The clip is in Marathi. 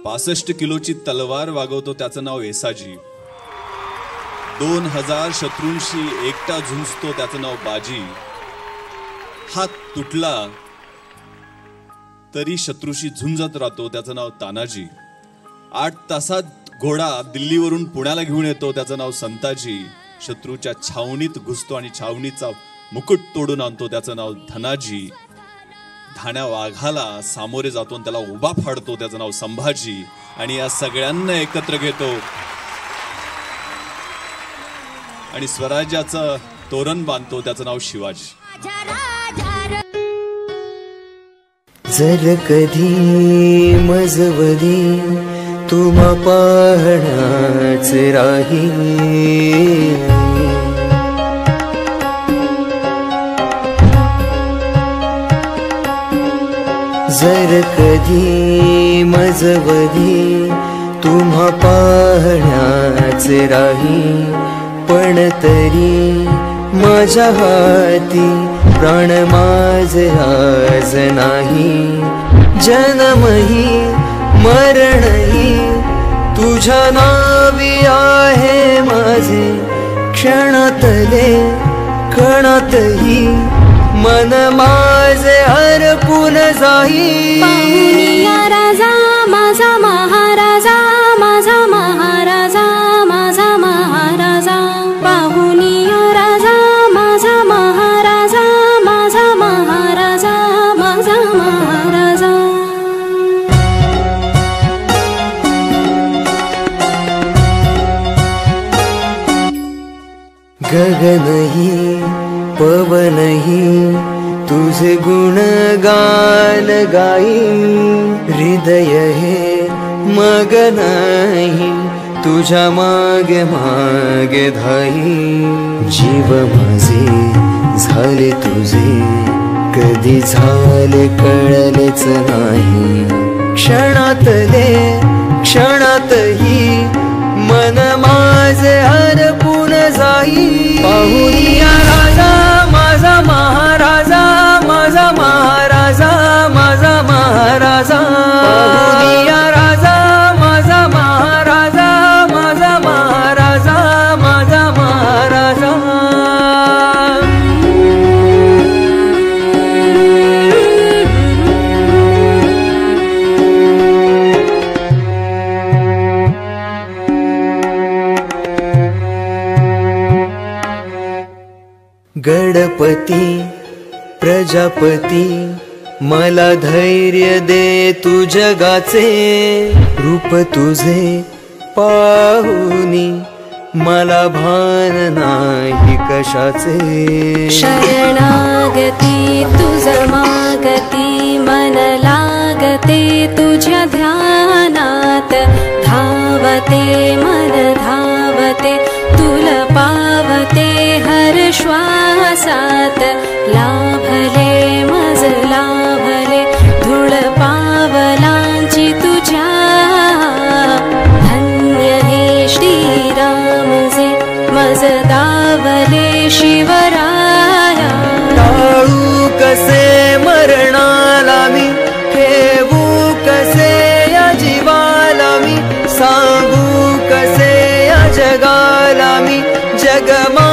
65 किलोची तलवार वागवतो त्याचं नाव येसाजी. 2000 शत्रूंशी एकटा झुंजतो त्याचं नाव बाजी. हात तुटला तरी शत्रूशी झुंजत राहतो त्याचं नाव तानाजी. 8 तासात घोडा दिल्लीवरून पुण्याला घेऊन येतो त्याचं नाव संताजी. शत्रूच्या छावणीत घुसतो आणि छावणीचा मुकुट तोडून आणतो त्याचं नाव धनाजी. धाण्या वाघाला सामोरे जातो आणि त्याला उभा फाडतो त्याचं नाव संभाजी. आणि या सगळ्यांना एकत्र घेतो आणि स्वराज्याचं तोरण बांधतो त्याचं नाव शिवाजी. जर कधी मजवली तुम्हा पाहण्याच राही, जर कधी मजवली तुम्हा पाहण्याच राही, पण तरी माझ्या हाती प्राण माझे आज नाही. जन्मही मरणही तुझ्या नावी आहे माझे, क्षणातले कणातही मन माझे हरपून जाई. पाहुनिया राजा माझा महाराजा, माझा महाराजा, माझा महाराजा. पाहुनिया राजा माझा महाराजा, माझा महाराजा, माझा महाराजा. गगनही पवनही तुझे गुणगान गाई, हृदय हे मगनही तुझ्या मागे मागे धाई. जीव माझे झाले तुझे, कधी झाले कळलेच नाही. क्षणातले क्षणातही मन माझे हरपून जाई. पाहुनिया राजा माझा महाराजा, माझा महाराजा, माझा महाराजा. पाहुनिया राजा माझा महाराजा, माझा महाराजा, माझा महाराजा. गणपती प्रजापती मला धैर्य दे तू जगाचे, रूप तुझे पाहुनी मला भान नाही कशाचे. शरणागती तुझ मागती मन लागते तुझ्या ध्यानात. धावते मन धावते तुला पावते हर श्वासात. लाभले मज लाभले धूळ पावलांची तुझ्या. धन्य हे श्रीरामजे मज दावले शिवराया. टाळू कसे मरणाला मी, ठेवू कसे या जीवाला मी, सांगू कसे या जगाला मी. जगमा